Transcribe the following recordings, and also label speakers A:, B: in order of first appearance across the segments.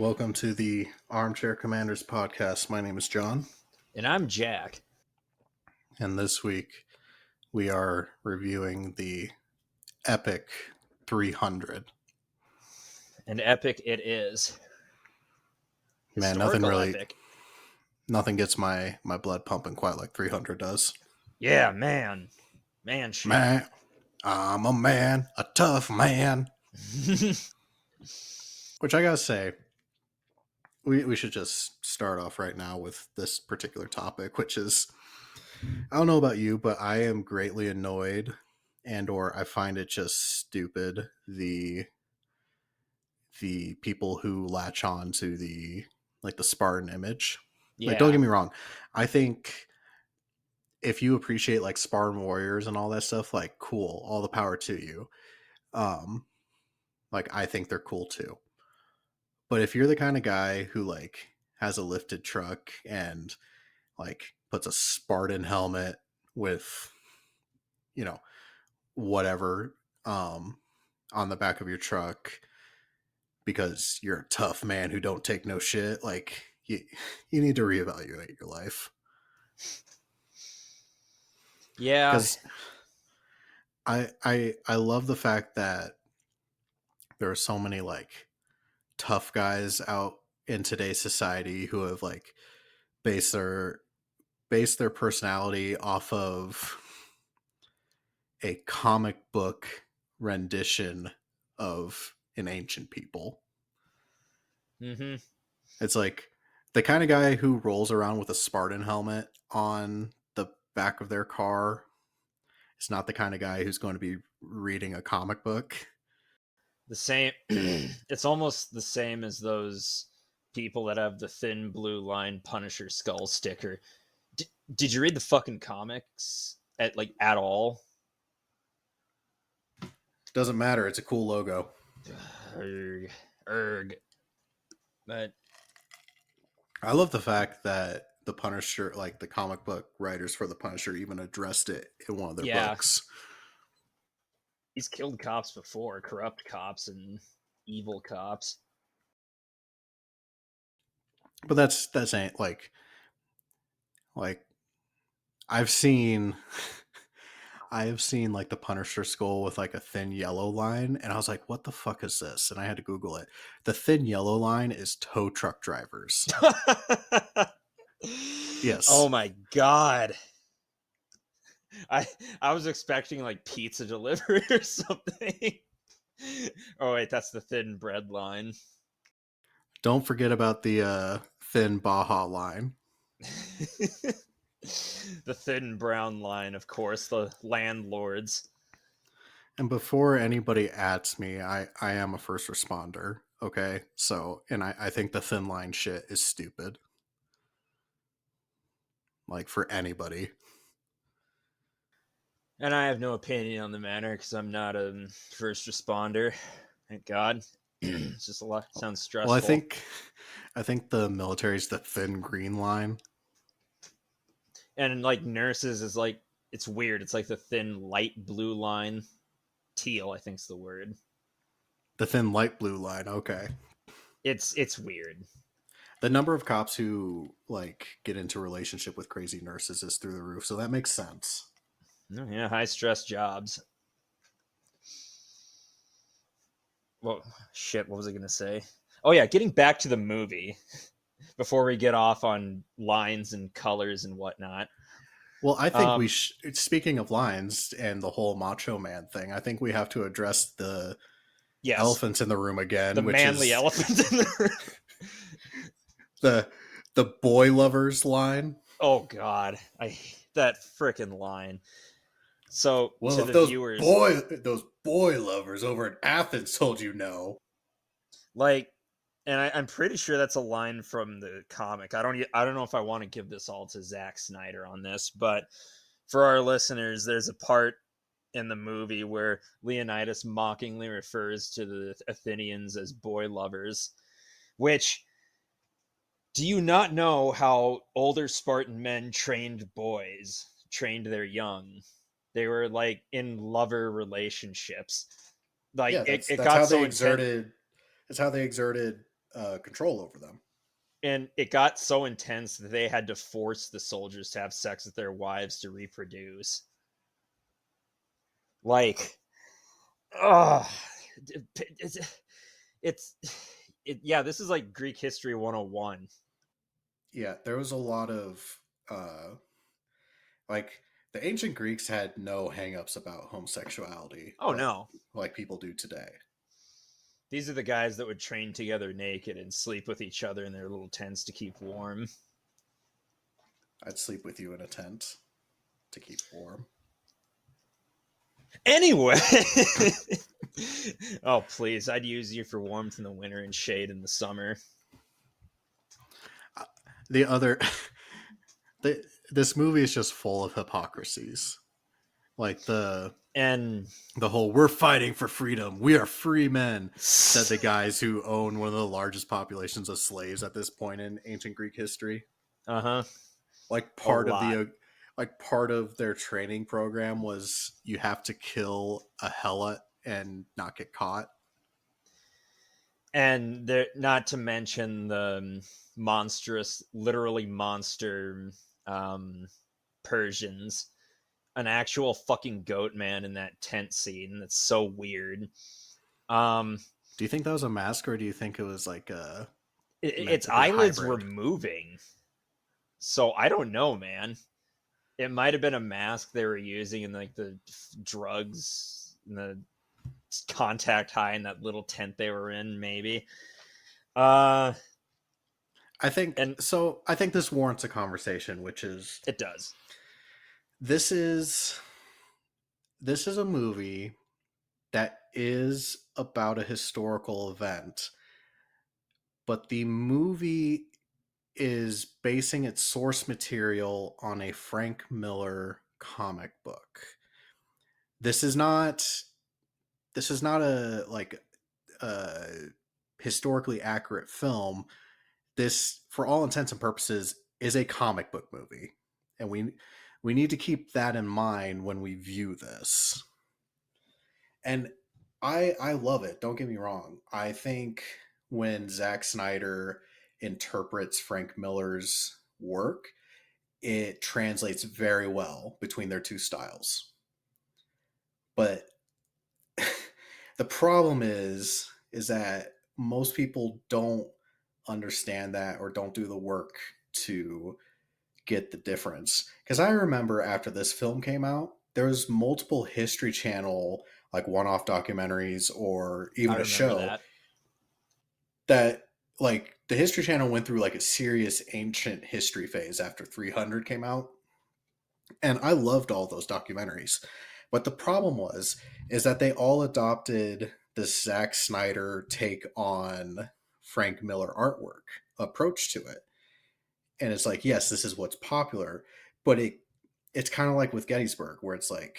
A: welcome to the Armchair Commanders podcast. My name is John,
B: And I'm Jack.
A: and this week we are reviewing the Epic 300.
B: An epic it is.
A: Man,
B: Epic.
A: nothing gets my blood pumping quite like 300 does.
B: Yeah, man. Man shit.
A: Man, I'm a man, a tough man. Which I gotta say, we should just start off right now with this particular topic, which is, I don't know about you, but I am greatly annoyed or I find it just stupid, the people who latch on to the Spartan image.
B: Yeah.
A: Like, don't get me wrong, I think if you appreciate like Spartan warriors and all that stuff, like, cool, all the power to you. Like, I think they're cool too. But if you're the kind of guy who like has a lifted truck and like puts a Spartan helmet with, whatever, on the back of your truck because you're a tough man who don't take no shit, like, you need to reevaluate your life.
B: Yeah.
A: Because I love the fact that there are so many like tough guys out in today's society who have like based their personality off of a comic book rendition of an ancient people.
B: Mm-hmm.
A: It's like the kind of guy who rolls around with a Spartan helmet on the back of their car is not the kind of guy who's going to be reading a comic book.
B: The same. It's almost the same as those people that have the thin blue line Punisher skull sticker. Did you read the fucking comics at all?
A: Doesn't matter. It's a cool logo.
B: Erg. But
A: I love the fact that the Punisher, like the comic book writers for the Punisher, even addressed it in one of their books.
B: He's killed cops before, corrupt cops and evil cops.
A: But that's ain't like I've seen like the Punisher skull with like a thin yellow line, and I was like, what the fuck is this? And I had to Google it. The thin yellow line is tow truck drivers. Yes.
B: Oh my god. I was expecting like pizza delivery or something. Oh wait, that's the thin bread line.
A: Don't forget about the thin Baja line.
B: The thin brown line, of course, the landlords.
A: And before anybody adds me, I am a first responder, okay? So, and I think the thin line shit is stupid. Like, for anybody.
B: And I have no opinion on the matter because I'm not a first responder. Thank God. It's just a lot. Sounds stressful.
A: Well, I think the military's the thin green line.
B: And like nurses is like, it's weird. It's like the thin light blue line. Teal, I think's the word.
A: The thin light blue line. Okay.
B: It's weird.
A: The number of cops who like get into relationship with crazy nurses is through the roof, so that makes sense.
B: Oh, yeah, high stress jobs. Well, shit, what was I gonna say? Oh yeah, getting back to the movie before we get off on lines and colors and whatnot.
A: Well, I think speaking of lines and the whole Macho Man thing, I think we have to address the elephants in the room again.
B: The manly elephant in the
A: room. The boy lovers line.
B: Oh God, I hate that frickin' line. So,
A: well,
B: to
A: if
B: the viewers,
A: those boy lovers over in Athens told you no.
B: Like, and I'm pretty sure that's a line from the comic. I don't know if I want to give this all to Zack Snyder on this, but for our listeners, there's a part in the movie where Leonidas mockingly refers to the Athenians as boy lovers, which, do you not know how older Spartan men trained their young? They were like in lover relationships. Like,
A: yeah,
B: it got so exerted.
A: That's how they exerted control over them.
B: And it got so intense that they had to force the soldiers to have sex with their wives to reproduce. Like, oh, it's, it's yeah, this is like Greek history 101.
A: Yeah, there was a lot of like the ancient Greeks had no hangups about homosexuality
B: Oh no.
A: like people do today.
B: These are the guys that would train together naked and sleep with each other in their little tents to keep warm.
A: I'd sleep with you in a tent to keep warm.
B: Anyway, oh please, I'd use you for warmth in the winter and shade in the summer.
A: The other this movie is just full of hypocrisies. Like
B: And
A: the whole "we're fighting for freedom, we are free men," said the guys who own one of the largest populations of slaves at this point in ancient Greek history.
B: uh-huh,
A: Like
B: a lot.
A: part of their training program was you have to kill a helot and not get caught.
B: And there, not to mention the monstrous, literally monster um, Persians. An actual fucking goat man in that tent scene. That's so weird. Um,
A: Do you think that was a mask, or do you think it was like meant
B: its
A: to be a
B: eyelids were
A: hybrid?
B: moving, so I don't know, man. It might have been a mask they were using in like the drugs and the contact high in that little tent they were in, maybe. Uh,
A: I think
B: and
A: so. I think this warrants a conversation, which is
B: it does.
A: this is this is a movie that is about a historical event, but the movie is basing its source material on a Frank Miller comic book. This is not a like a historically accurate film. This, for all intents and purposes, is a comic book movie, and we need to keep that in mind when we view this. And I love it. Don't get me wrong. I think when Zack Snyder interprets Frank Miller's work, it translates very well between their two styles. But the problem is that most people don't understand that or don't do the work to get the difference. Because I remember after this film came out, there was multiple History Channel like one-off documentaries or
B: I
A: even a
B: remember
A: show
B: that.
A: that like the History Channel went through like a serious ancient history phase after 300 came out, and I loved all those documentaries. But the problem is that they all adopted the Zack Snyder take on Frank Miller artwork approach to it. And it's like, yes, this is what's popular, but it's kind of like with Gettysburg, where it's like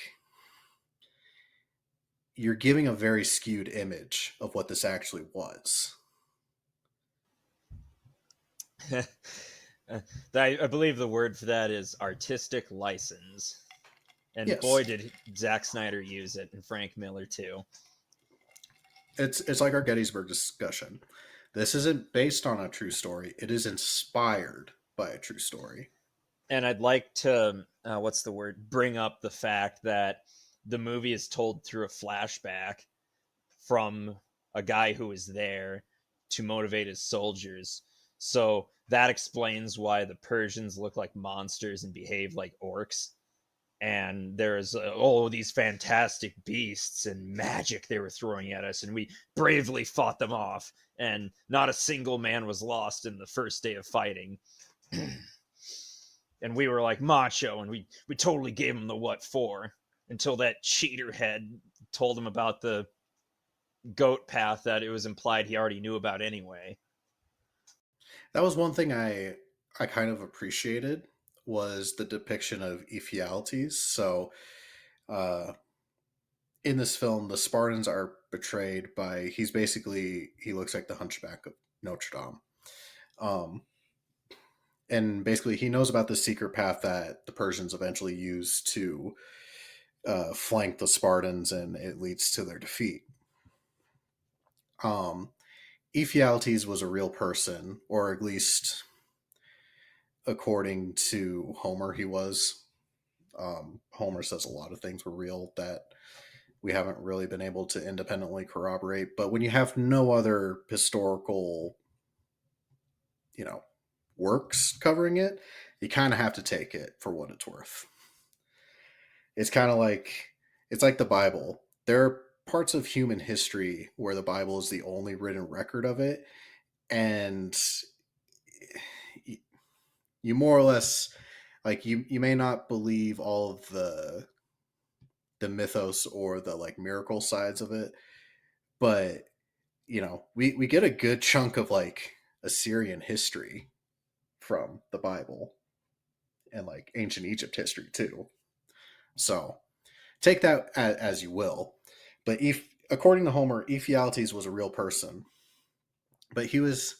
A: you're giving a very skewed image of what this actually was.
B: I believe the word for that is artistic license. And boy,
A: Yes,
B: did Zack Snyder use it, and Frank Miller too.
A: it's like our Gettysburg discussion. This isn't based on a true story. It is inspired by a true story.
B: And I'd like to, what's the word, bring up the fact that the movie is told through a flashback from a guy who was there to motivate his soldiers. So that explains why the Persians look like monsters and behave like orcs. And there's these fantastic beasts and magic they were throwing at us, and we bravely fought them off, and not a single man was lost in the first day of fighting. And we were like macho, and we totally gave him the what for, until that cheater head told him about the goat path that it was implied he already knew about anyway.
A: That was one thing I kind of appreciated was the depiction of Ephialtes. So uh, in this film, the Spartans are betrayed by he looks like the Hunchback of Notre Dame. Um, and basically he knows about the secret path that the Persians eventually use to flank the Spartans, and it leads to their defeat. Um, Ephialtes was a real person, or at least according to Homer, he was. Homer says a lot of things were real that we haven't really been able to independently corroborate. But when you have no other historical, you know, works covering it, you kind of have to take it for what it's worth. It's kind of like it's like the Bible. There are parts of human history where the Bible is the only written record of it, and you more or less like you may not believe all of the mythos or the like miracle sides of it, but we get a good chunk of like Assyrian history from the Bible and like ancient Egypt history too. So take that as you will. But if according to Homer, Ephialtes was a real person, but he was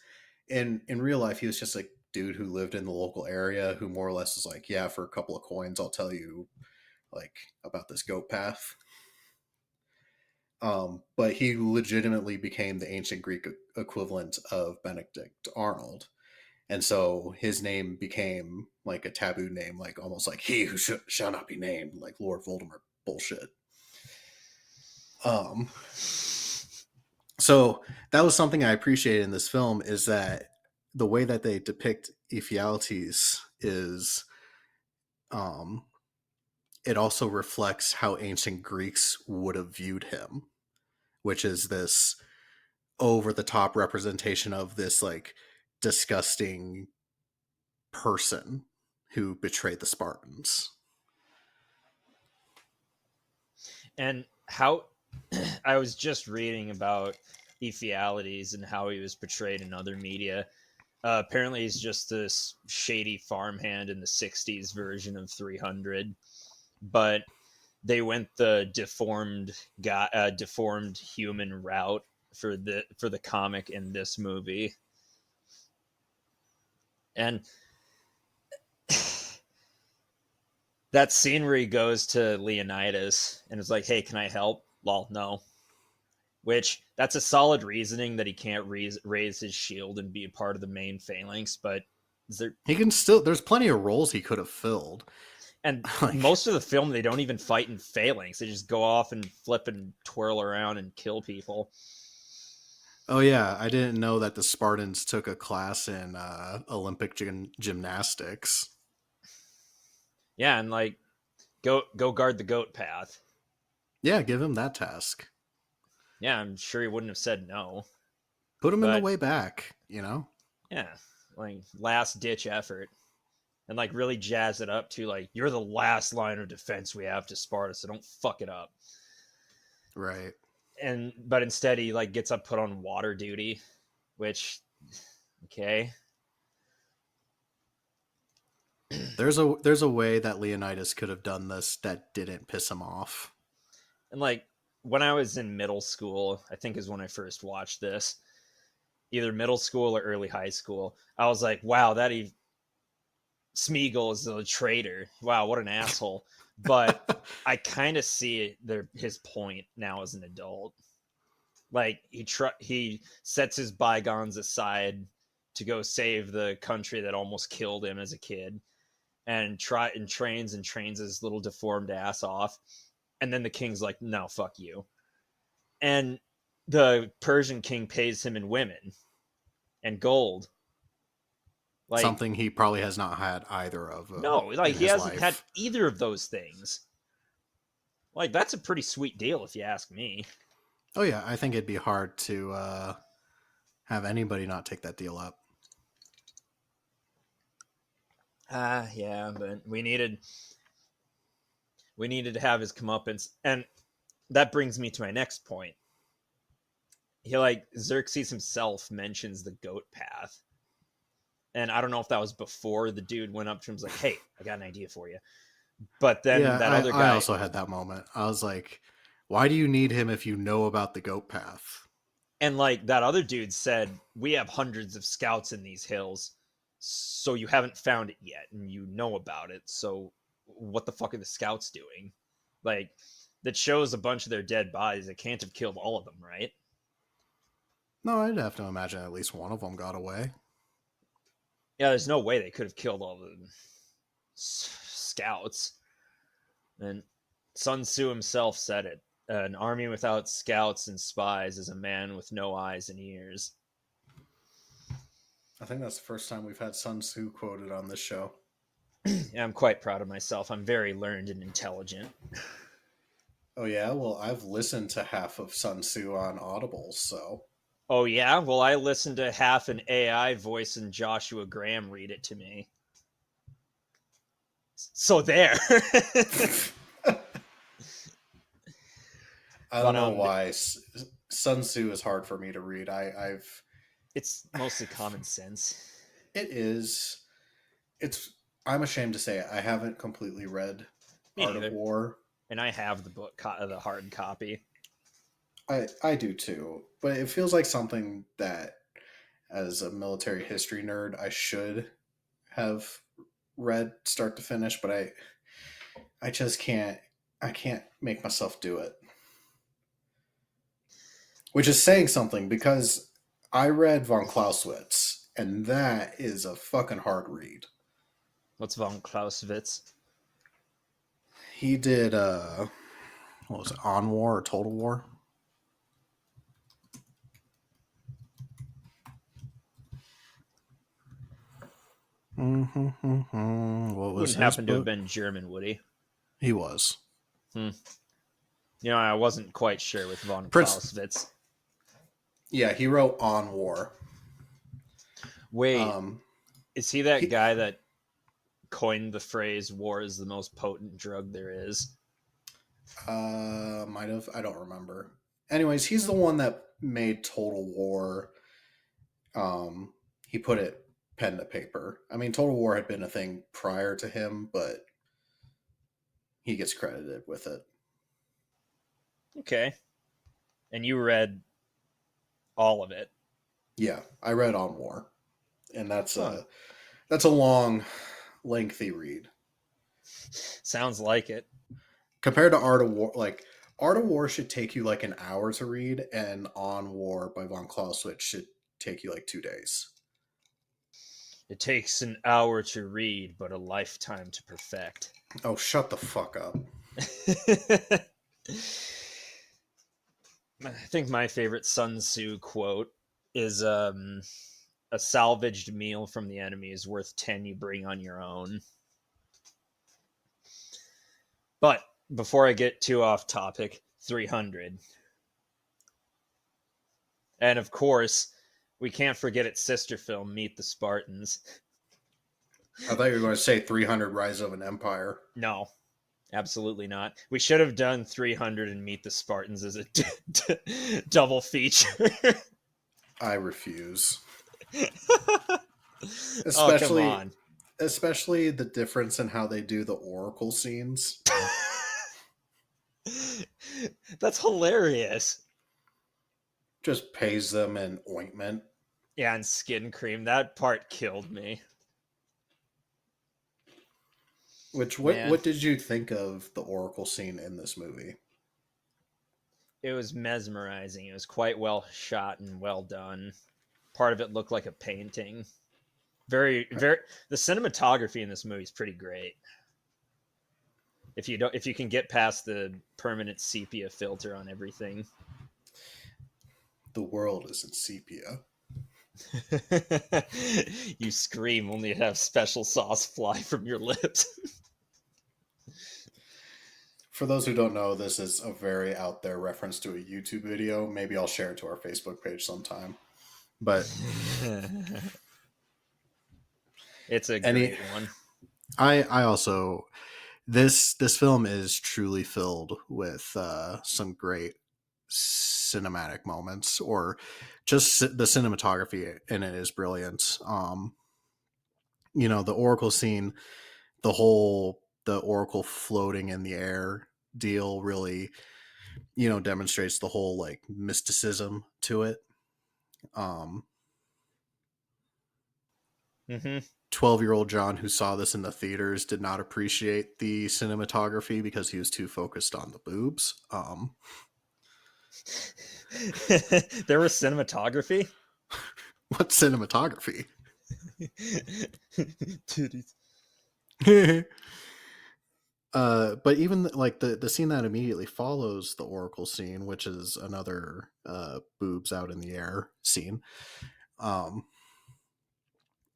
A: in real life he was just a dude who lived in the local area who more or less was like, yeah, for a couple of coins I'll tell you like about this goat path. But he legitimately became the ancient Greek equivalent of Benedict Arnold. And so his name became like a taboo name, like almost like he who shall not be named, like Lord Voldemort bullshit. Um, so that was something I appreciated in this film is that the way that they depict Ephialtes is um, it also reflects how ancient Greeks would have viewed him, which is this over the top representation of this like disgusting person who betrayed the Spartans.
B: And how I was just reading about Ephialtes and how he was portrayed in other media. Apparently, he's just this shady farmhand in the '60s version of 300, but they went the deformed human route for the comic in this movie, and that scene where he goes to Leonidas and is like, "Hey, can I help?" Lol, no. Which that's a solid reasoning that he can't raise his shield and be a part of the main phalanx, but is there
A: He can still. There's plenty of roles he could have filled.
B: and
A: Like,
B: most of the film they don't even fight in phalanx. They just go off and flip and twirl around and kill people.
A: oh yeah, I didn't know that the Spartans took a class in Olympic gymnastics.
B: Yeah, and like go guard the goat path.
A: Yeah, give him that task.
B: Yeah, I'm sure he wouldn't have said no.
A: Put him in the
B: But
A: way back. You know.
B: yeah, like last ditch effort. And like really jazz it up to like you're the last line of defense we have to Sparta, so don't fuck it up.
A: Right.
B: And but instead he like gets up put on water duty, which okay.
A: There's a way that Leonidas could have done this that didn't piss him off.
B: And like when I was in middle school, I think is when I first watched this, either middle school or early high school. I was like, wow, Smeagol is a traitor. Wow, what an asshole. But I kind of see his point now as an adult. Like he sets his bygones aside to go save the country that almost killed him as a kid, and trains his little deformed ass off. And then the king's like, no, fuck you. And the Persian king pays him in women and gold. Like,
A: Something he probably has not had either of
B: no, like
A: in
B: he
A: his
B: hasn't had
A: life.
B: either of those things. Like, that's a pretty sweet deal if you ask me.
A: Oh yeah, I think it'd be hard to have anybody not take that deal up.
B: Yeah, but we needed to have his comeuppance, and that brings me to my next point. He like Xerxes himself mentions the goat path, and I don't know if that was before the dude went up to him and was like, "Hey, I got an idea for you." But then
A: Yeah,
B: that other
A: I
B: guy,
A: also had that moment. I was like, why do you need him if you know about the goat path?
B: and like that other dude said, "We have hundreds of scouts in these hills, so you haven't found it yet, and you know about it. So what the fuck are the scouts doing? Like that shows a bunch of their dead bodies. They can't have killed all of them, right?"
A: No, I'd have to imagine at least one of them got away.
B: Yeah, there's no way they could have killed all the scouts. And Sun Tzu himself said it. An army without scouts and spies is a man with no eyes and ears.
A: I think that's the first time we've had Sun Tzu quoted on this show.
B: And I'm quite proud of myself. I'm very learned and intelligent.
A: Oh yeah, well I've listened to half of Sun Tzu on Audible, so
B: Oh, yeah? Well, I listened to half an AI voice and Joshua Graham read it to me. So there.
A: I don't
B: But
A: know why Sun Tzu is hard for me to read. I've
B: it's mostly common sense.
A: it is it's I'm ashamed to say it. I haven't completely read
B: Me
A: Art of
B: neither.
A: War.
B: And I have the book, the hard copy.
A: I do too, but it feels like something that as a military history nerd I should have read start to finish, but I just can't make myself do it. Which is saying something because I read von Clausewitz and that is a fucking hard read.
B: What's von Clausewitz?
A: He did what was it, On War or Total War? What was
B: Wouldn't
A: his
B: happen to have
A: book?
B: been German, would he?
A: He was.
B: Hmm. I wasn't quite sure with von
A: Prince.
B: Clausewitz.
A: Yeah, he wrote On War.
B: Wait,
A: Um,
B: is he that
A: he
B: guy that coined the phrase "war is the most potent drug there is"?
A: might have. I don't remember. Anyways, he's the
B: Hmm.
A: one that made Total War. He put it pen to paper. I mean, Total War had been a thing prior to him, but he gets credited with it.
B: Okay, and you read all of it.
A: Yeah, I read On War, and
B: Huh.
A: that's a long, lengthy read
B: Sounds like it.
A: compared to Art of War. Like Art of War should take you like an hour to read, and On War by von Clausewitz should take you like 2 days.
B: It takes an hour to read, but a lifetime to perfect.
A: Oh, shut the fuck up.
B: I think my favorite Sun Tzu quote is a salvaged meal from the enemy is worth 10 you bring on your own. But before I get too off topic, 300. And of course, we can't forget its sister film, Meet the Spartans.
A: I thought you were going to say 300 Rise of an Empire.
B: No, absolutely not. We should have done 300 and Meet the Spartans as a double feature.
A: I refuse.
B: Oh, come
A: Especially
B: on.
A: especially the difference in how they do the oracle scenes.
B: That's hilarious.
A: Just pays them in ointment.
B: Yeah, and skin cream. That part killed me.
A: Which
B: Man,
A: what did you think of the oracle scene in this movie?
B: it was mesmerizing. It was quite well shot and well done. Part of it looked like a painting. Very, very. The cinematography in this movie is pretty great. If you can get past the permanent sepia filter on everything.
A: The world is in sepia.
B: You scream only to have special sauce fly from your lips.
A: For those who don't know, this is a very out there reference to a YouTube video. Maybe I'll share it to our Facebook page sometime. But
B: It's a
A: any
B: great one.
A: I also this film is truly filled with some great cinematic moments, or just the cinematography in it is brilliant. The oracle scene, the oracle floating in the air deal really demonstrates the whole like mysticism to it. um
B: Mm-hmm.
A: 12-year-old John, who saw this in the theaters, did not appreciate the cinematography because he was too focused on the boobs.
B: There was cinematography.
A: What cinematography?
B: Titties.
A: But even like the scene that immediately follows the Oracle scene, which is another boobs out in the air scene. Um,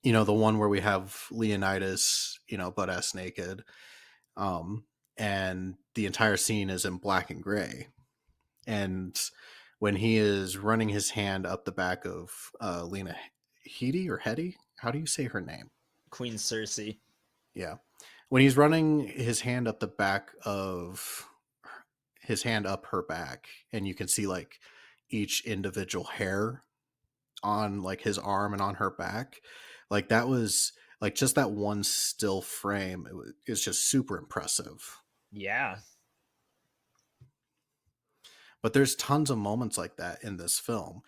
A: the one where we have Leonidas, butt ass naked, um, and the entire scene is in black and gray. And when he is running his hand up the back of Lena Headey or Hetty, how do you say her name?
B: Queen Cersei.
A: Yeah, when he's running his hand up the back of his hand up her back, and you can see like each individual hair on like his arm and on her back, like that was like just that one still frame. It's just super impressive.
B: Yeah.
A: But there's tons of moments like that in this film,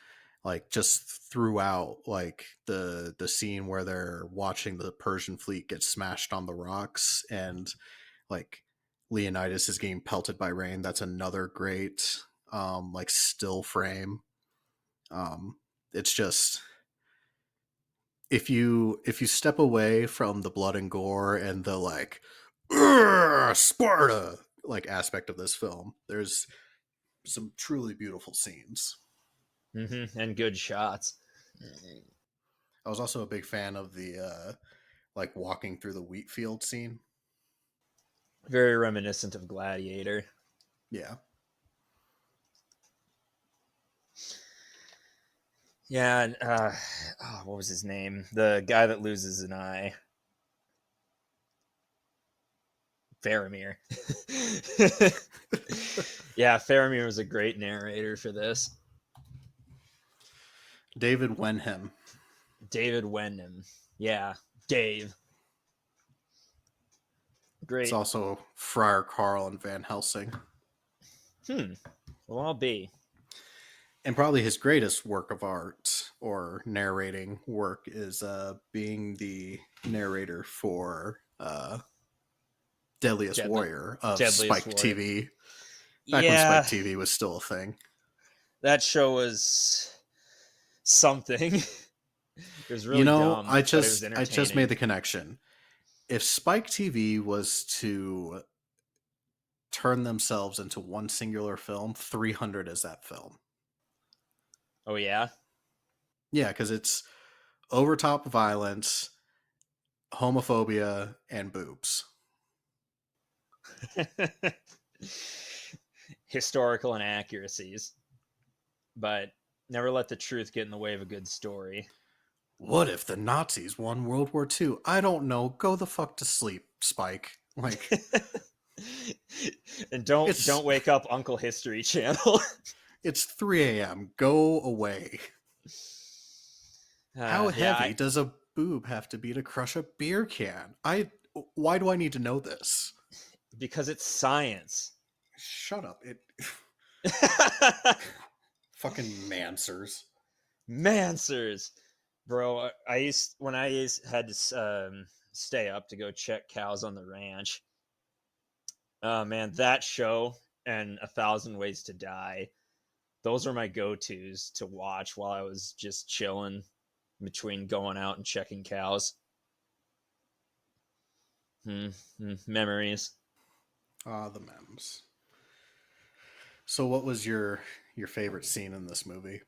A: like just throughout, like the scene where they're watching the Persian fleet get smashed on the rocks, and like Leonidas is getting pelted by rain. That's another great like still frame. It's just, if you step away from the blood and gore and the like Sparta like aspect of this film, there's some truly beautiful scenes.
B: And good shots.
A: I was also a big fan of the like walking through the wheat field scene.
B: Very reminiscent of Gladiator.
A: Yeah.
B: Yeah, and what was his name? The guy that loses an eye. Faramir. Yeah, Faramir was a great narrator for this.
A: David Wenham.
B: David Wenham. Yeah, Dave.
A: It's
B: Great.
A: also Friar Carl and Van Helsing.
B: Well, I'll be.
A: And probably his greatest work of art or narrating work is being the narrator for Deadliest
B: Deadly,
A: Warrior of
B: Deadliest
A: Spike
B: Warrior.
A: TV, back when Spike
B: Yeah,
A: TV was still a thing.
B: that show was something. It was really dumb,
A: I
B: but it was
A: just made
B: entertaining.
A: the connection. If Spike TV was to turn themselves into one singular film, 300 is that film.
B: Oh yeah.
A: Yeah, because it's over top violence, homophobia, and boobs.
B: Historical inaccuracies, but never let the truth get in the way of a good story.
A: What if the Nazis won World War II? I don't know. Go the fuck to sleep, Spike. Like,
B: And don't
A: it's
B: wake up Uncle History Channel.
A: it's 3 a.m. Go away. How
B: Yeah,
A: heavy does a boob have to be to crush a beer can? Why do I need to know this?
B: because it's science.
A: Shut up. It fucking mansers.
B: Mansers, bro. I used when I used, had to stay up to go check cows on the ranch. Oh man, that show and A Thousand Ways to Die. Those are my go-tos to watch while I was just chilling between going out and checking cows. Memories.
A: Ah, the memes. So what was your favorite scene in this movie?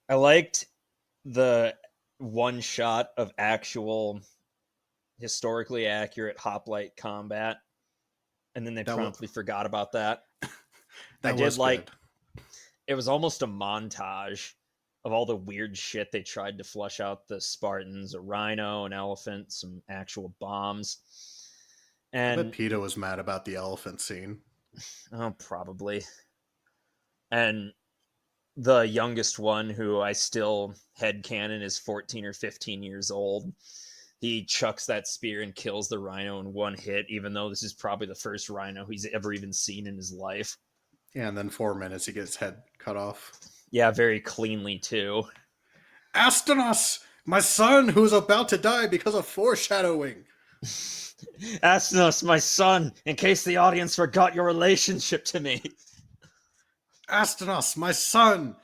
B: I liked the one shot of actual historically accurate hoplite combat, and then they
A: That was
B: promptly forgot about that. I
A: that
B: did
A: was
B: like
A: good.
B: it was almost a montage of all the weird shit they tried to flush out the Spartans, a rhino, an elephant, some actual bombs.
A: I bet
B: And
A: PETA was mad about the elephant scene.
B: oh, probably. And the youngest one, who I still headcanon is 14 or 15 years old, he chucks that spear and kills the rhino in one hit, even though this is probably the first rhino he's ever even seen in his life.
A: Yeah, and then 4 minutes he gets his head cut off.
B: Yeah, very cleanly, too.
A: Astonos, my son, who's about to die because of foreshadowing.
B: Asnos, my son, in case the audience forgot your relationship to me.
A: Astanos, my son.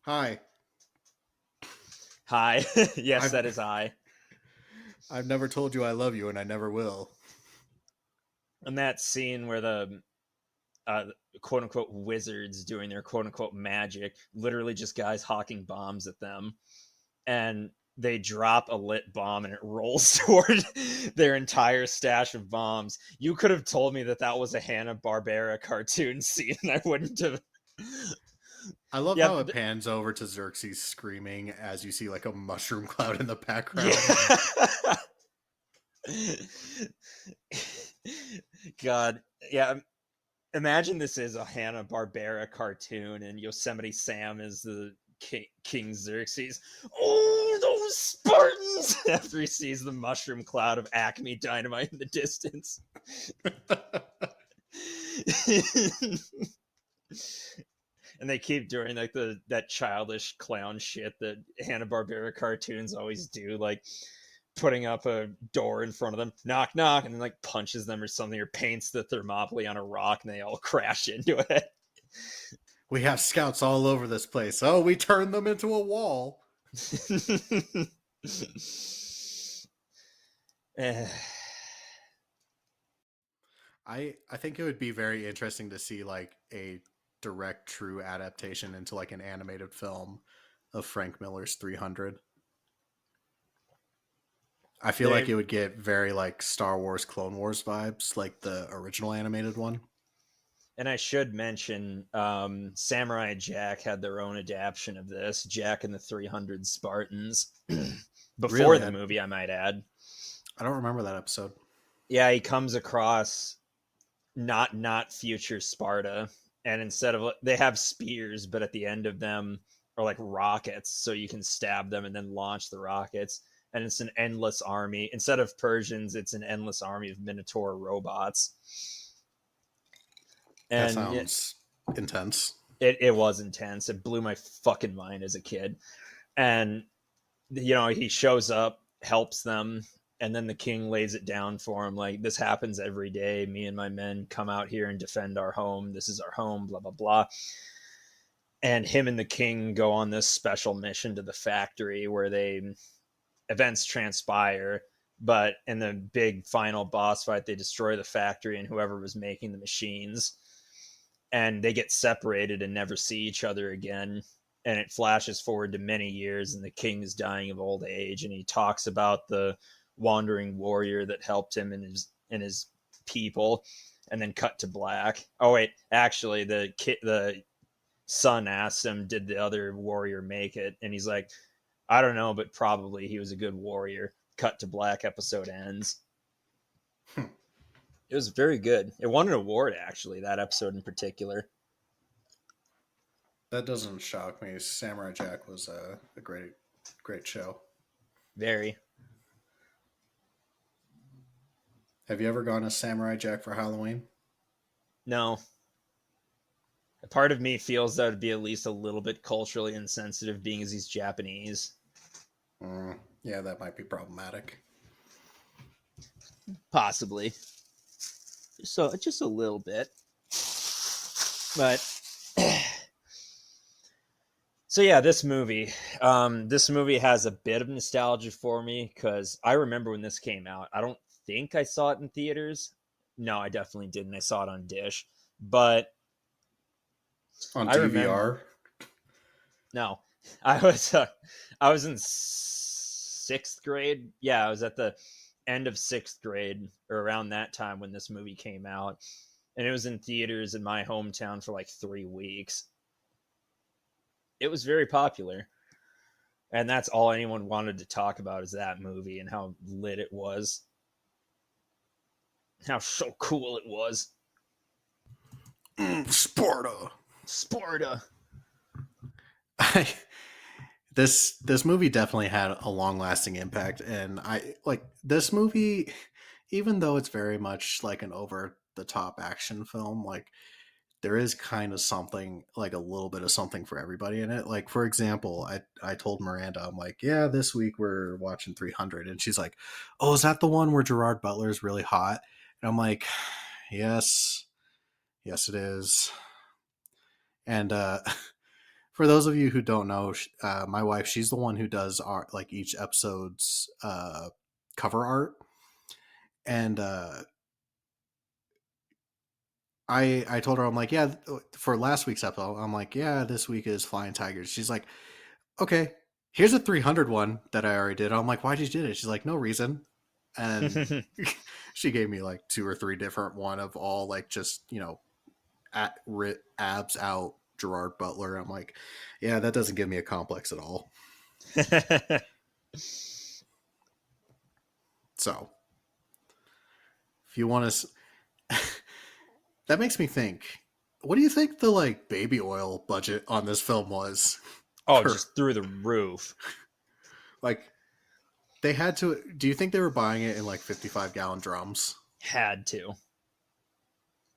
A: Hi.
B: Hi. Yes,
A: I've
B: that is I.
A: I've never told you I love you, and I never will.
B: And that scene where the uh, quote unquote wizards doing their quote unquote magic, literally just guys hawking bombs at them, and they drop a lit bomb and it rolls toward their entire stash of bombs. You could have told me that that was a Hanna-Barbera cartoon scene. I wouldn't have.
A: I love
B: Yeah,
A: how it pans over to Xerxes screaming as you see like a mushroom cloud in the background.
B: yeah. God, yeah. Imagine this is a Hanna Barbera cartoon, and Yosemite Sam is the King Xerxes. Oh, those Spartans! After he sees the mushroom cloud of Acme dynamite in the distance. And they keep doing like that childish clown shit that Hanna Barbera cartoons always do, like putting up a door in front of them, knock knock, and then like punches them or something, or paints the Thermopylae on a rock, and they all crash into it.
A: We have scouts all over this place. Oh, we turned them into a wall.
B: Eh,
A: I think it would be very interesting to see like a direct true adaptation into like an animated film of Frank Miller's 300. I feel like
B: they
A: it would get very like Star Wars Clone Wars vibes like the original animated one.
B: and I should mention, Samurai Jack had their own adaptation of this, Jack and the 300 Spartans, before
A: Really?
B: the movie, I might add.
A: I don't remember that episode.
B: Yeah, he comes across not future Sparta, and instead of, they have spears, but at the end of them are like rockets, so you can stab them and then launch the rockets. And it's an endless army. Instead of Persians, it's an endless army of Minotaur robots.
A: That
B: And
A: sounds intense.
B: it was intense. It blew my fucking mind as a kid. And he shows up, helps them, and then the king lays it down for him like, this happens every day. Me and my men come out here and defend our home. This is our home, blah blah blah. And him and the king go on this special mission to the factory where they events transpire, but in the big final boss fight they destroy the factory and whoever was making the machines, and they get separated and never see each other again. And it flashes forward to many years, and the king is dying of old age, and he talks about the wandering warrior that helped him and his people. And then cut to black. Oh wait, actually, the son asks him, "Did the other warrior make it?" And he's like, "I don't know, but probably he was a good warrior." Cut to black. Episode ends.
A: Hmm.
B: It was very good. It won an award, actually, that episode in particular.
A: That doesn't shock me. Samurai Jack was a great show.
B: Very.
A: Have you ever gone to Samurai Jack for Halloween?
B: No. A part of me feels that would be at least a little bit culturally insensitive, being as he's Japanese.
A: Yeah, that might be problematic.
B: Possibly. So just a little bit. But so yeah, this movie has a bit of nostalgia for me because I remember when this came out. I don't think I saw it in theaters. No, I definitely didn't. I saw it on Dish, but
A: On
B: I remember.
A: DVR?
B: No, I was in sixth grade. Yeah, I was at the end of sixth grade or around that time when this movie came out, and it was in theaters in my hometown for like 3 weeks. It was very popular, and that's all anyone wanted to talk about is that movie and how lit it was, how so cool it was.
A: Sparta.
B: Sparta.
A: This movie definitely had a long lasting impact, and I like this movie, even though it's very much like an over the top action film. Like there is kind of something, like a little bit of something for everybody in it. Like, for example, I told Miranda, I'm like, yeah, this week we're watching 300. And she's like, oh, is that the one where Gerard Butler is really hot? And I'm like, yes, yes, it is. And for those of you who don't know, my wife, she's the one who does art, like each episode's cover art. And I told her, I'm like, yeah, for last week's episode, I'm like, yeah, this week is Flying Tigers. She's like, okay, here's a 300 one that I already did. I'm like, why'd you do it? She's like, no reason. And she gave me like two or three different one of all like just, abs out Gerard Butler. I'm like, yeah, that doesn't give me a complex at all. So if you want to, that makes me think. What do you think the like baby oil budget on this film was?
B: Oh,
A: For
B: just through the roof.
A: like, they had to. Do you think they were buying it in like 55-gallon drums?
B: Had to.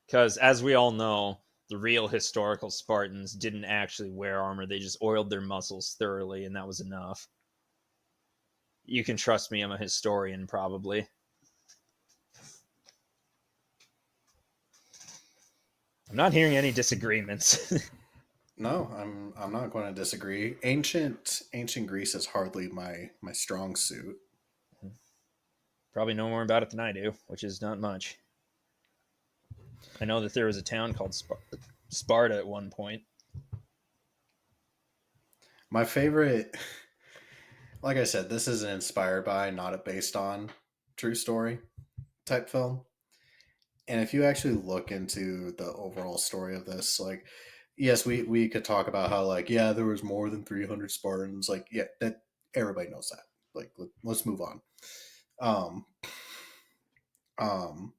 B: Because, as we all know, the real historical Spartans didn't actually wear armor. They just oiled their muscles thoroughly, and that was enough. You can trust me, I'm a historian, probably. I'm not hearing any disagreements.
A: No, I'm not going to disagree. Ancient Greece is hardly my strong suit.
B: Probably know more about it than I do, which is not much. I know that there was a town called Sparta at one point.
A: My favorite, like I said, this is an inspired by, not a based on true story type film. And if you actually look into the overall story of this, like, yes, we could talk about how, like, yeah, there was more than 300 Spartans. Like, yeah, that everybody knows that. Like, let's move on. Um, um,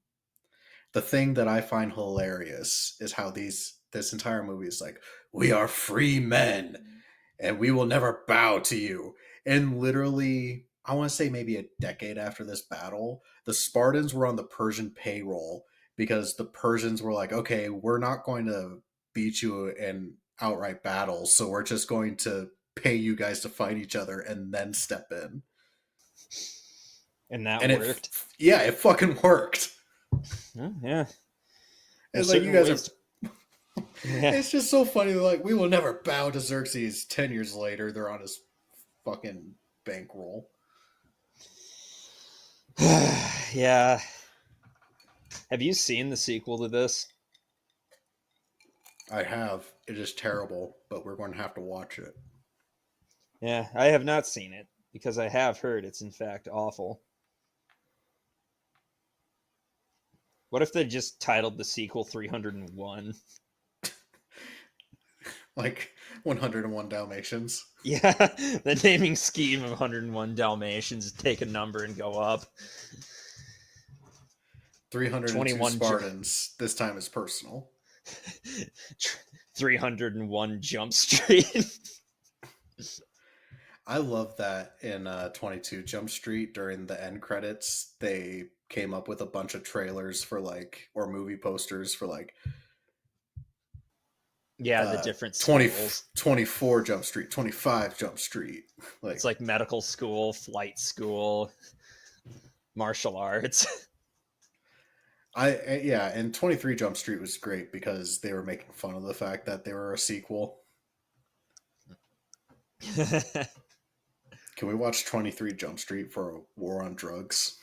A: the thing that I find hilarious is how this entire movie is like, we are free men and we will never bow to you. And literally, I want to say maybe a decade after this battle, the Spartans were on the Persian payroll because the Persians were like, okay, we're not going to beat you in outright battles, so we're just going to pay you guys to fight each other and then step in.
B: And that
A: And
B: worked.
A: yeah, it fucking worked.
B: Yeah.
A: It's
B: There's
A: like, you
B: certain
A: guys are.
B: ways. Yeah.
A: It's just so funny. They're like, we will never bow to Xerxes. 10 years later, they're on his fucking bankroll.
B: Yeah. Have you seen the sequel to this?
A: I have. It is terrible, but we're going to have to watch it.
B: Yeah, I have not seen it because I have heard it's in fact awful. What if they just titled the sequel 301?
A: Like 101 Dalmatians.
B: Yeah, the naming scheme of 101 Dalmatians, take a number and go up.
A: 302
B: 21
A: Spartans. This time is personal.
B: 301 Jump Street.
A: I love that in 22 Jump Street, during the end credits, they came up with a bunch of trailers for like, or movie posters for like,
B: Yeah, the different
A: 20,
B: schools.
A: 24 Jump Street, 25 Jump Street.
B: It's like medical school, flight school, martial arts.
A: Yeah, and 23 Jump Street was great because they were making fun of the fact that they were a sequel. Can we watch 23 Jump Street for a war on drugs?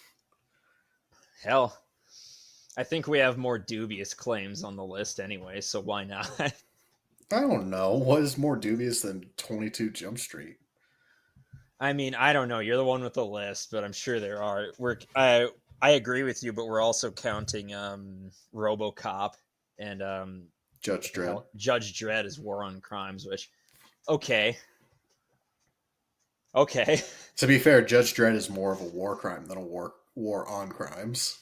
B: Hell, I think we have more dubious claims on the list anyway, so why not?
A: I don't know. What is more dubious than 22 Jump Street?
B: I mean, I don't know. You're the one with the list, but I'm sure there are. I agree with you, but we're also counting RoboCop and
A: Judge Dredd.
B: Judge Dredd as War on Crimes, which okay. Okay.
A: To be fair, Judge Dredd is more of a war crime than a war on crimes.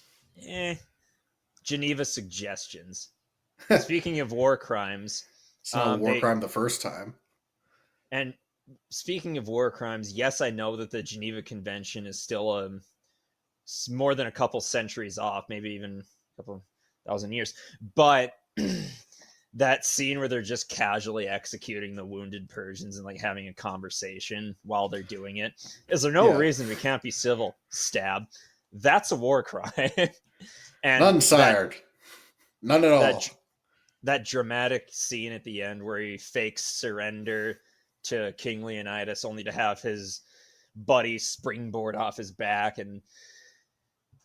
B: Geneva Suggestions. Speaking of war crimes,
A: It's not a war crime the first time.
B: And speaking of war crimes, yes, I know that the Geneva Convention is still more than a couple centuries off, maybe even a couple thousand years. But that scene where they're just casually executing the wounded Persians and like having a conversation while they're doing it. Is there no
A: Yeah.
B: reason we can't be civil? Stab. That's a war crime. And
A: None, sire. None at
B: that
A: all.
B: that dramatic scene at the end where he fakes surrender to King Leonidas only to have his buddy springboard off his back, and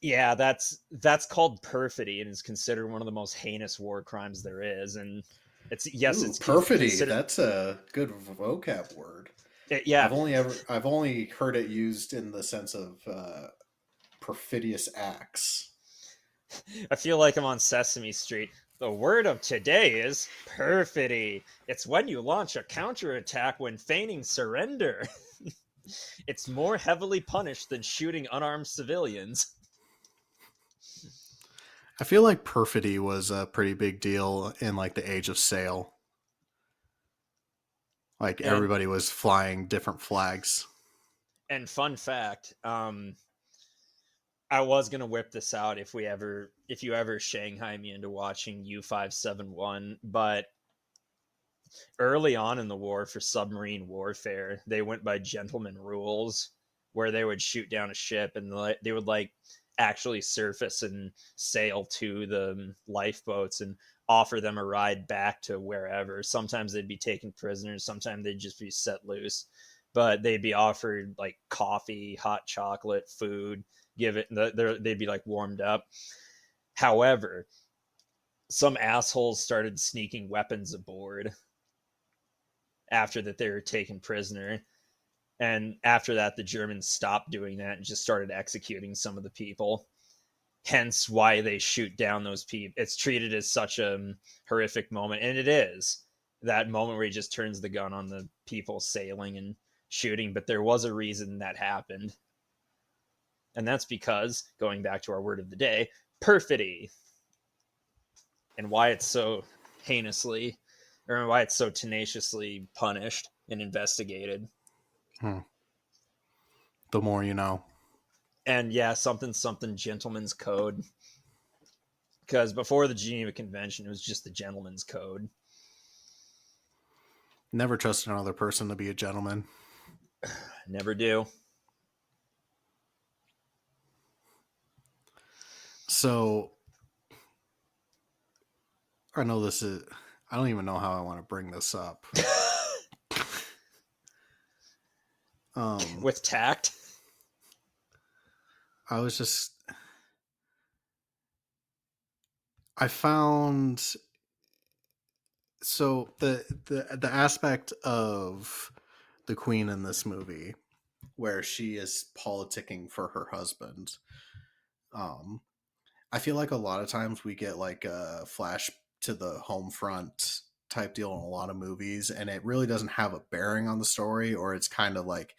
B: yeah, that's called perfidy and is considered one of the most heinous war crimes there is. And it's yes,
A: Ooh,
B: it's
A: perfidy.
B: considered
A: That's a good vocab word.
B: yeah.
A: I've only heard it used in the sense of perfidious acts.
B: I feel like I'm on Sesame Street. The word of today is perfidy. It's when you launch a counterattack when feigning surrender. It's more heavily punished than shooting unarmed civilians.
A: I feel like perfidy was a pretty big deal in like the age of sail. Like
B: And
A: everybody was flying different flags.
B: fun fact, I was gonna whip this out if you ever Shanghai me into watching U-571, but early on in the war for submarine warfare, they went by gentleman rules where they would shoot down a ship and they would like actually surface and sail to the lifeboats and offer them a ride back to wherever. Sometimes they'd be taken prisoners, sometimes they'd just be set loose, but they'd be offered like coffee, hot chocolate, food, they'd be like warmed up. However, some assholes started sneaking weapons aboard after that they were taken prisoner. And after that, the Germans stopped doing that and just started executing some of the people. Hence why they shoot down those people. It's treated as such a horrific moment. And it is that moment where he just turns the gun on the people sailing and shooting. But there was a reason that happened. And that's because, going back to our word of the day, perfidy, and why it's so heinously, or why it's so tenaciously punished and investigated.
A: Hmm. The more you know.
B: And yeah, something something gentleman's code. Because before the Geneva Convention, it was just the gentleman's code.
A: Never trust another person to be a gentleman.
B: Never do.
A: So I know this is. I don't even know how I want to bring this up. Um,
B: With tact.
A: I was just. I found so the aspect of the queen in this movie where she is politicking for her husband. Um, I feel like a lot of times we get like a flash to the home front type deal in a lot of movies, and it really doesn't have a bearing on the story, or it's kind of like,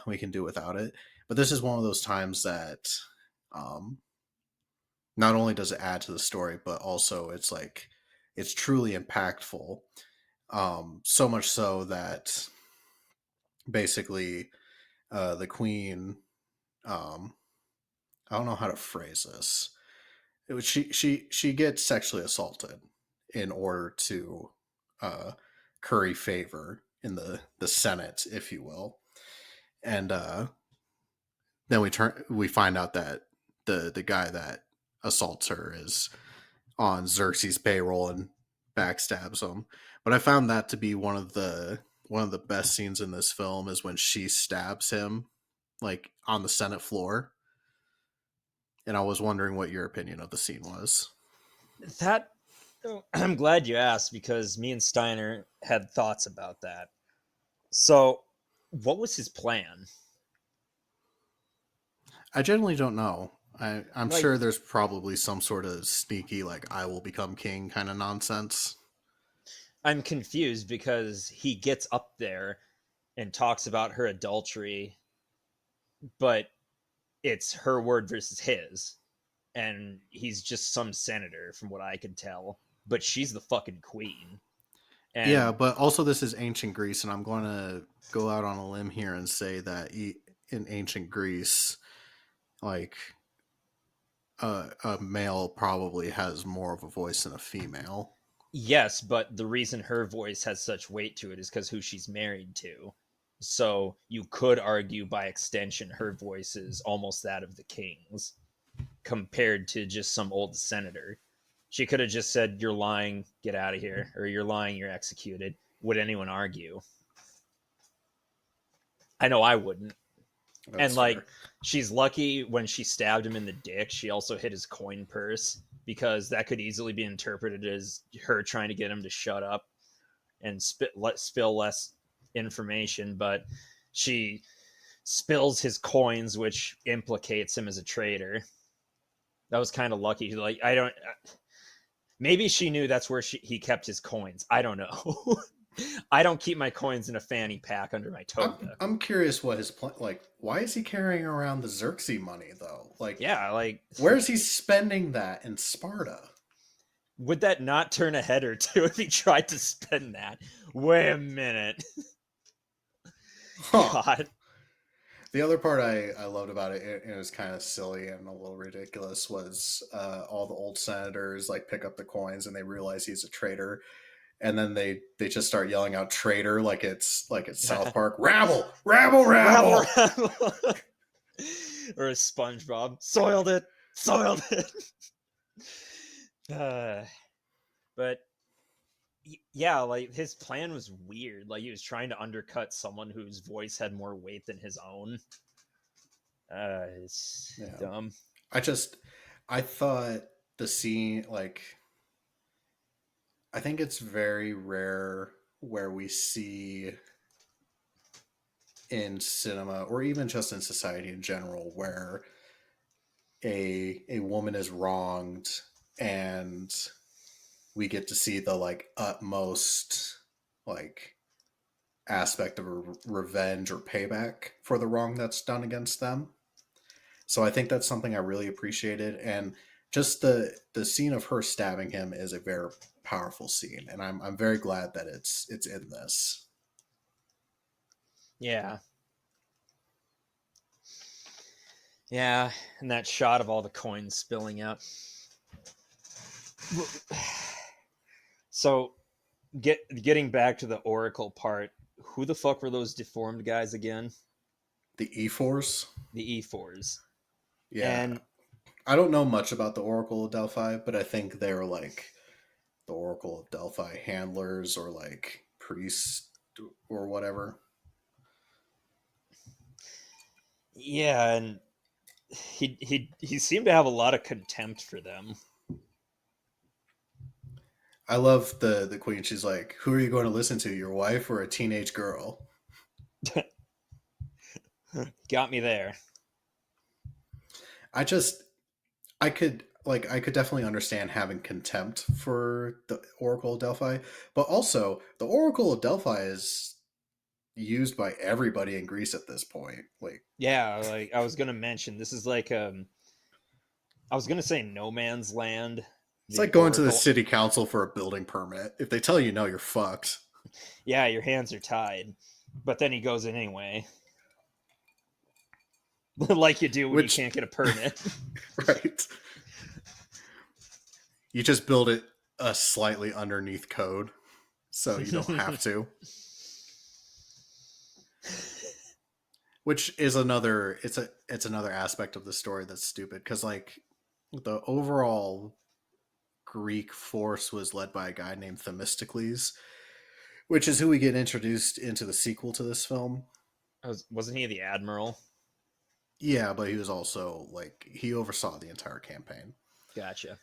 A: we can do without it. But this is one of those times that um, not only does it add to the story, but also it's like it's truly impactful. So much so that basically the queen, um, I don't know how to phrase this. It was she gets sexually assaulted in order to uh, curry favor in the Senate, if you will, and then we find out that the guy that assaults her is on Xerxes' payroll and backstabs him. But I found that to be one of the best scenes in this film is when she stabs him like on the Senate floor. And I was wondering what your opinion of the scene was.
B: That I'm glad you asked because me and Steiner had thoughts about that. So, what was his plan?
A: I generally don't know. I'm
B: Like,
A: sure there's probably some sort of sneaky, like, I will become king kind of nonsense.
B: I'm confused because he gets up there and talks about her adultery, but it's her word versus his. And he's just some senator, from what I could tell. But she's the fucking queen.
A: Yeah,
B: And
A: but also this is ancient Greece, and I'm going to go out on a limb here and say that in ancient Greece, like, a male probably has more of a voice than a female.
B: Yes, but the reason her voice has such weight to it is because who she's married to. So you could argue by extension her voice is almost that of the king's compared to just some old senator. She could have just said, "You're lying, get out of here," or "You're lying, you're executed." Would anyone argue? I know I wouldn't. And
A: That's
B: like,
A: fair.
B: she's lucky when she stabbed him in the dick, she also hit his coin purse because that could easily be interpreted as her trying to get him to shut up and spill less information. But she spills his coins, which implicates him as a traitor. That was kind of lucky. Like, I don't. Maybe she knew that's where he kept his coins. I don't know. I don't keep my coins in a fanny pack under my toga.
A: I'm curious what his plan. Like, why is he carrying around the Xerxes money though? Like,
B: Yeah, like,
A: where's he spending that in Sparta?
B: would that not turn a head or two if he tried to spend that? Wait a minute.
A: Huh.
B: God.
A: The other part I loved about it, it was kind of silly and a little ridiculous, was all the old senators like pick up the coins and they realize he's a traitor, and then they just start yelling out "traitor" like it's South Park. Rabble, rabble,
B: Rabble,
A: rabble.
B: rabble. Or a SpongeBob. Soiled it. Soiled it. Uh, but yeah, like his plan was weird. Like he was trying to undercut someone whose voice had more weight than his own. It's
A: Yeah,
B: dumb.
A: I just I thought the scene, like, I think it's very rare where we see in cinema or even just in society in general where a woman is wronged and we get to see the like utmost like aspect of revenge or payback for the wrong that's done against them. So I think that's something I really appreciated, and just the scene of her stabbing him is a very powerful scene, and I'm very glad that it's in this.
B: Yeah. Yeah. And that shot of all the coins spilling out. So getting back to the Oracle part, who the fuck were those deformed guys again?
A: The E Force,
B: The E4s.
A: yeah.
B: And
A: I don't know much about the Oracle of Delphi, but I think they're like the Oracle of Delphi handlers or like priests or whatever.
B: yeah, and he seemed to have a lot of contempt for them.
A: I love the queen. She's like, "Who are you going to listen to? Your wife or a teenage girl?"
B: Got me there.
A: I just I could definitely understand having contempt for the Oracle of Delphi, but also the Oracle of Delphi is used by everybody in Greece at this point. Like,
B: Yeah, like I was gonna mention, this is like I was gonna say no man's land.
A: it's
B: The
A: like going to the
B: Oracle.
A: city council for a building permit. If they tell you no, you're fucked.
B: Yeah, your hands are tied. But then he goes in anyway. Like you do when you
A: Which,
B: can't get a permit.
A: right? You just build it slightly underneath code, so you don't have to. Which is another it's another aspect of the story that's stupid because like the overall Greek force was led by a guy named Themistocles, which is who we get introduced into the sequel to this film.
B: Wasn't he the admiral?
A: Yeah, but he was also like he oversaw the entire campaign.
B: Gotcha.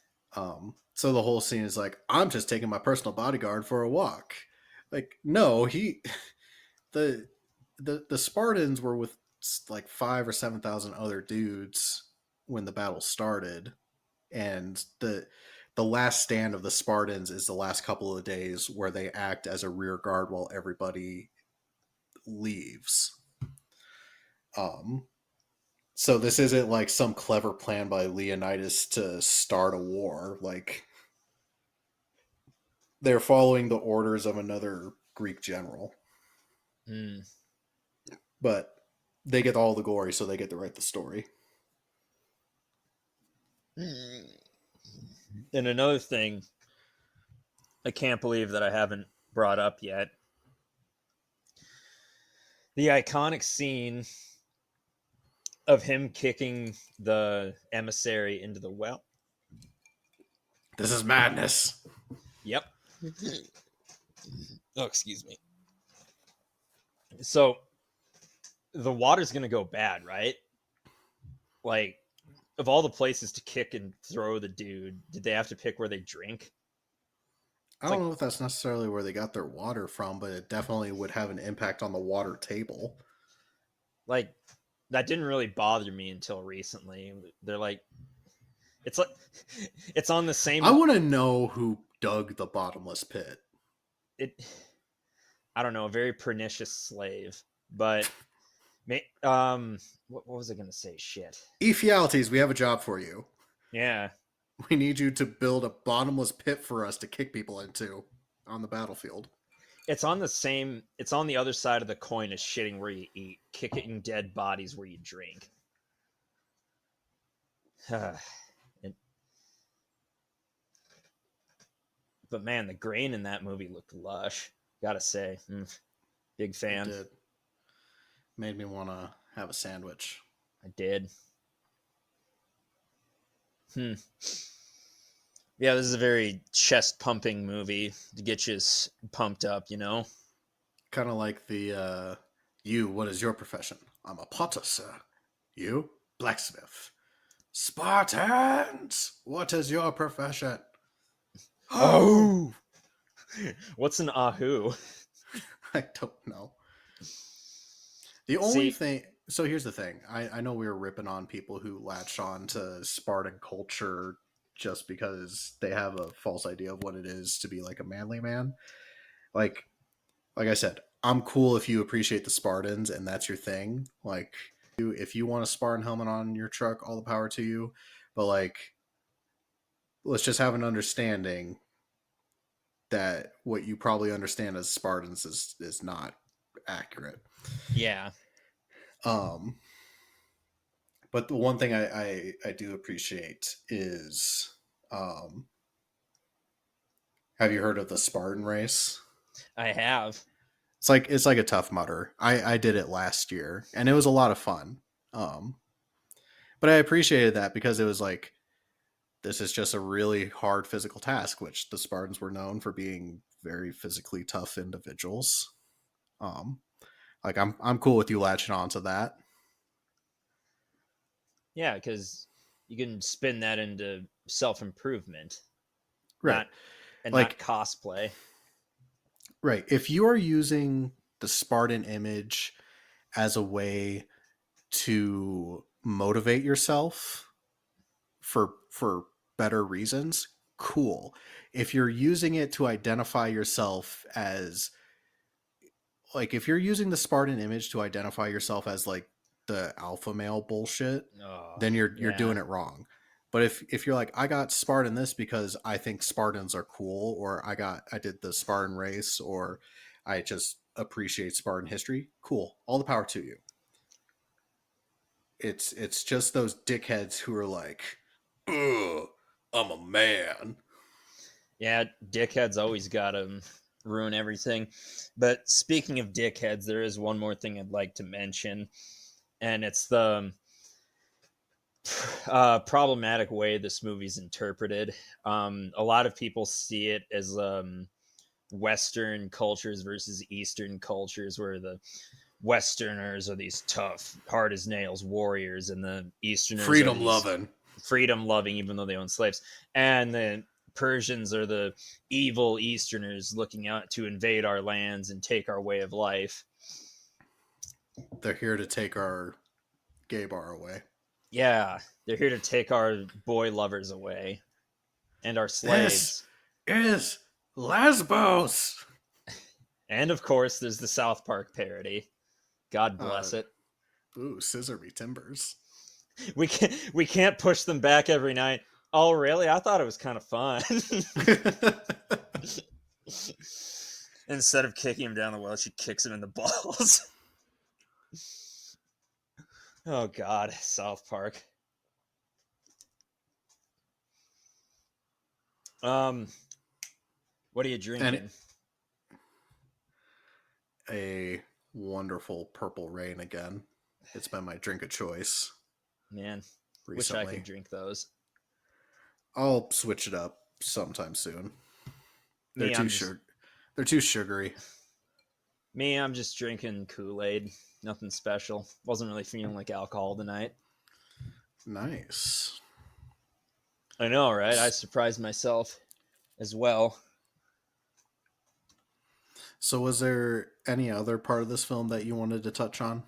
A: So the whole scene is like, I'm just taking my personal bodyguard for a walk. Like, no, he the the Spartans were with like 5 or 7 thousand other dudes when the battle started, and the last stand of the Spartans is the last couple of days where they act as a rear guard while everybody leaves. Um, so this isn't like some clever plan by Leonidas to start a war. Like they're following the orders of another Greek general,
B: Mm.
A: but they get all the glory, so they get to write the story.
B: And another thing, I can't believe that I haven't brought up yet the iconic scene of him kicking the emissary into the well.
A: This is madness.
B: Yep. Oh, excuse me. So the water's gonna go bad, right? Like, of all the places to kick and throw the dude, did they have to pick where they drink?
A: I
B: It's
A: don't
B: like,
A: know if that's necessarily where they got their water from, but it definitely would have an impact on the water table.
B: like that didn't really bother me until recently. They're like, it's like, it's on the
A: I
B: same.
A: want to know who dug the bottomless pit.
B: It, I don't know, a very pernicious slave, but what was I gonna say? Shit.
A: Ephialtes, we have a job for you.
B: Yeah,
A: We need you to build a bottomless pit for us to kick people into on the battlefield.
B: it's on the same. It's on the other side of the coin as shitting where you eat, kicking dead bodies where you drink. And, but man, the grain in that movie looked lush. Gotta say, big
A: It
B: fan.
A: did. Made me want to have a sandwich.
B: I did. Hmm. Yeah, this is a very chest pumping movie to get you pumped up. You know.
A: Kind of like the, you, what is your profession? I'm a potter, sir. You? Blacksmith. Spartans! What is your profession? Oh!
B: Oh, what's an ahoo?
A: I don't know. The only
B: See,
A: thing. So here's the thing. I know we were ripping on people who latch on to Spartan culture just because they have a false idea of what it is to be like a manly man. Like, like I said, I'm cool if you appreciate the Spartans and that's your thing. Like, if you want a Spartan helmet on your truck, all the power to you. But like, let's just have an understanding that what you probably understand as Spartans is not accurate.
B: yeah,
A: Um, but the one thing I do appreciate is, um, have you heard of the Spartan race?
B: I have.
A: It's like a Tough Mudder. I did it last year and it was a lot of fun. Um, but I appreciated that because it was like this is just a really hard physical task, which the Spartans were known for being very physically tough individuals. Um, like I'm cool with you latching on to that.
B: Yeah, because you can spin that into self improvement,
A: Right.
B: not and not
A: Like
B: cosplay.
A: right. If you are using the Spartan image as a way to motivate yourself for better reasons, cool. If you're using it to identify yourself as like if you're using the Spartan image to identify yourself as like the alpha male bullshit,
B: Oh,
A: then you're
B: yeah.
A: doing it wrong. But if you're like I got Spartan this because I think Spartans are cool, or I did the Spartan race, or I just appreciate Spartan history, cool. All the power to you. It's just those dickheads who are like, ugh, I'm a man.
B: Yeah, dickheads always got to ruin everything. But speaking of dickheads, there is one more thing I'd like to mention, and it's the problematic way this movie's interpreted. A lot of people see it as Western cultures versus Eastern cultures, where the Westerners are these tough, hard as nails warriors, and the Easterners are
A: Freedom
B: these
A: loving.
B: freedom loving, even though they own slaves. And the Persians are the evil Easterners looking out to invade our lands and take our way of life.
A: They're here to take our gay bar away.
B: Yeah, they're here to take our boy lovers away and our
A: This
B: slaves.
A: is Lesbos.
B: And of course, there's the South Park parody. God
A: Uh,
B: bless it.
A: ooh, scissor me timbers.
B: We can't push them back every night. Oh, really? I thought it was kind of fun. Instead of kicking him down the well, she kicks him in the balls. Oh God, South Park. Um, What are you
A: And
B: drinking?
A: a wonderful Purple Rain again. It's been my drink of choice
B: Man, wish I could
A: recently.
B: drink those.
A: I'll switch it up sometime soon. They're
B: Me,
A: too
B: I'm just
A: sugar. They're too sugary.
B: I'm just drinking Kool-Aid. Nothing special. Wasn't really feeling like alcohol tonight.
A: Nice.
B: I know, right? I surprised myself as well.
A: So, was there any other part of this film that you wanted to touch on?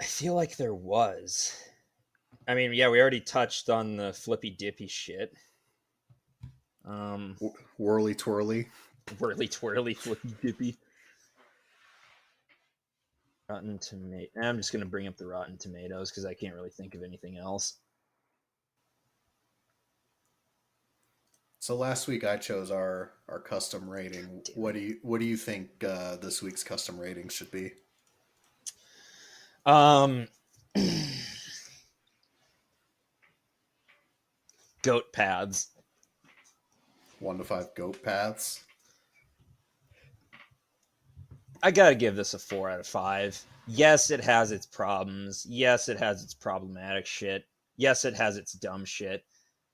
B: I feel like there was. I mean, yeah, we already touched on the flippy dippy shit. Um,
A: Whirly twirly.
B: whirly twirly flippy dippy. Rotten tomato. I'm just gonna bring up the Rotten Tomatoes because I can't really think of anything else.
A: So last week I chose our custom rating.
B: Damn
A: What do you think this week's custom rating should be?
B: it. Goat paths.
A: 1 to 5 goat paths.
B: I gotta give this a 4 out of 5. Yes, it has its problems. Yes, it has its problematic shit. Yes, it has its dumb shit.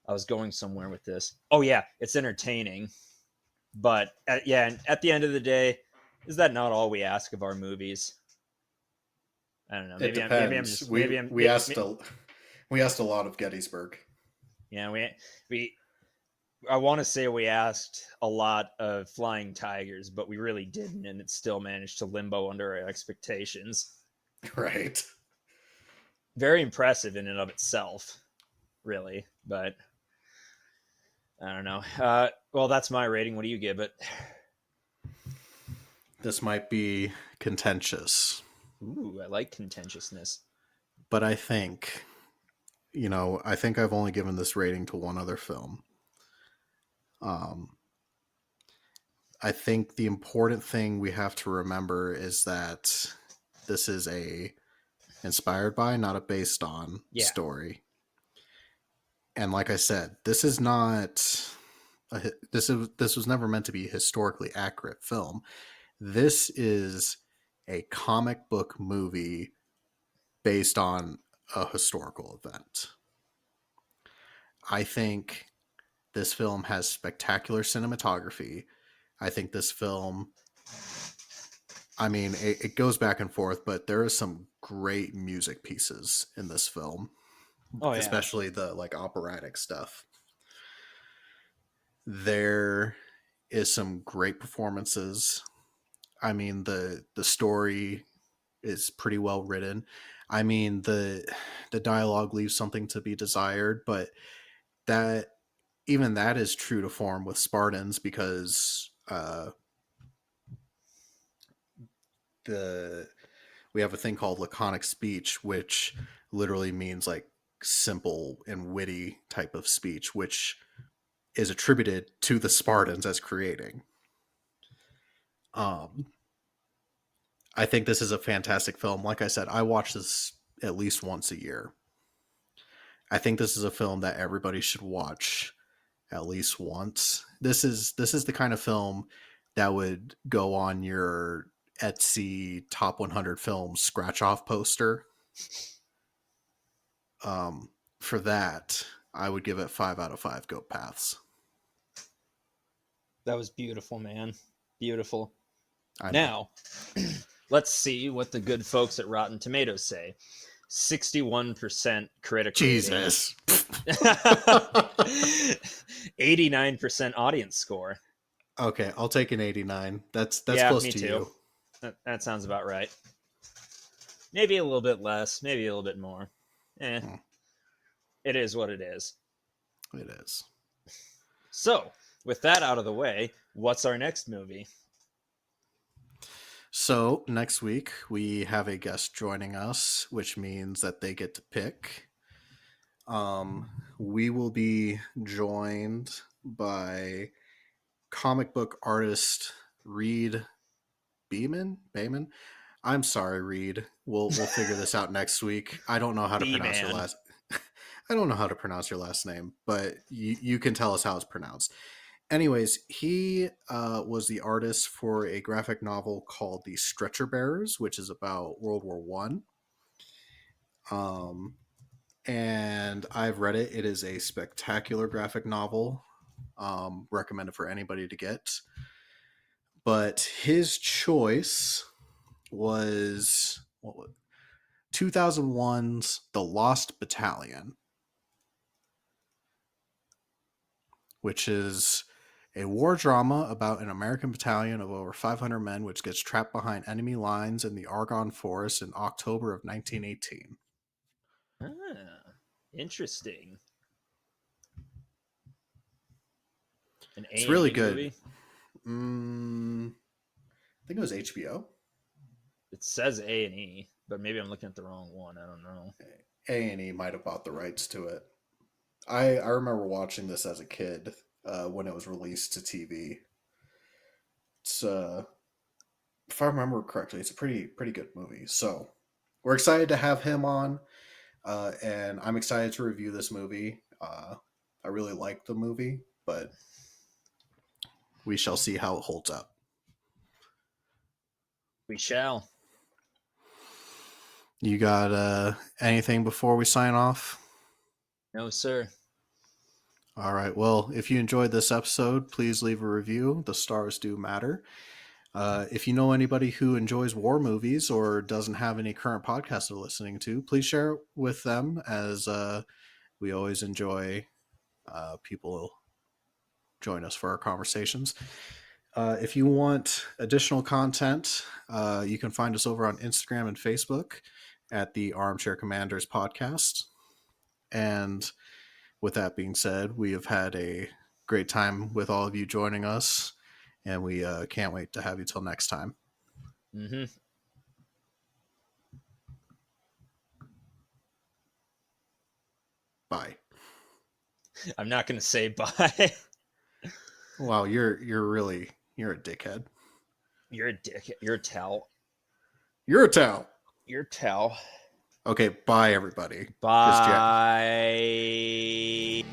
B: I was going somewhere with this. Oh yeah, it's entertaining, but at the end of the day, is that not all we ask of our movies? I don't know.
A: It
B: Maybe I'm
A: depends.
B: just
A: We
B: maybe I'm
A: we asked a we asked a lot of Gettysburg.
B: yeah we I want to say we asked a lot of Flying Tigers, but we really didn't, and it still managed to limbo under our expectations.
A: Right.
B: Very impressive in and of itself, really, but I don't know. Well, that's my rating. What do you give it?
A: This might be contentious,
B: Ooh, I like contentiousness.
A: but I think I've only given this rating to one other film. Um, I think the important thing we have to remember is that this is a inspired by, not a based on
B: Yeah.
A: story. And like I said, this is not this was never meant to be a historically accurate film. This is a comic book movie based on a historical event. I think this film has spectacular cinematography. I think this film, I mean, it goes back and forth, but there are some great music pieces in this film,
B: Oh yeah.
A: especially the like operatic stuff. There is some great performances. I mean, the story is pretty well written. I mean, the dialogue leaves something to be desired, but that even that is true to form with Spartans because the we have a thing called laconic speech, which literally means like simple and witty type of speech, which is attributed to the Spartans as creating. Um, I think this is a fantastic film. Like I said, I watch this at least once a year. I think this is a film that everybody should watch at least once. This is the kind of film that would go on your Etsy top 100 films scratch off poster. For that, I would give it 5 out of 5 goat paths.
B: That was beautiful, man. Beautiful.
A: I know.
B: Now, let's see what the good folks at Rotten Tomatoes say. 61% critic rating,
A: Jesus.
B: 89% audience score.
A: Okay, I'll take an 89. That's
B: Yeah,
A: close
B: me
A: to
B: too.
A: you.
B: That sounds about right. Maybe a little bit less, maybe a little bit more. Eh,
A: Hmm,
B: it is what it is.
A: it is.
B: So, with that out of the way, what's our next movie?
A: So, next week we have a guest joining us, which means that they get to pick. We will be joined by comic book artist Reed Bayman. I'm sorry, Reed. We'll figure this out next week. I don't know how to pronounce your
B: B-Man.
A: last I don't know how to pronounce your last name, but you can tell us how it's pronounced. Anyways, he was the artist for a graphic novel called The Stretcher Bearers, which is about World War One. And I've read it. It is a spectacular graphic novel. Recommended for anybody to get. But his choice was 2001's The Lost Battalion, which is a war drama about an American battalion of over 500 men which gets trapped behind enemy lines in the Argonne Forest in October of 1918.
B: Ah, interesting. An
A: It's
B: A and
A: really
B: E
A: good.
B: movie.
A: I think it was HBO.
B: It says A and E, but maybe I'm looking at the wrong one. I don't know.
A: A&E might have bought the rights to it. I remember watching this as a kid when it was released to TV. It's if I remember correctly, it's a pretty good movie. So we're excited to have him on, and I'm excited to review this movie. I really like the movie, but we shall see how it holds up.
B: We shall.
A: You got anything before we sign off?
B: No, sir.
A: All right. Well, if you enjoyed this episode, please leave a review. The stars do matter. If you know anybody who enjoys war movies or doesn't have any current podcasts they're listening to, please share it with them, as we always enjoy people join us for our conversations. If you want additional content, you can find us over on Instagram and Facebook at the Armchair Commanders podcast. And with that being said, we have had a great time with all of you joining us, and we can't wait to have you till next time.
B: Mm-hmm.
A: Bye.
B: I'm not going to say bye.
A: Wow, you're a dickhead.
B: You're a dick. You're a towel.
A: You're a towel.
B: You're a towel.
A: Okay, bye everybody. Because Jack.
B: Bye.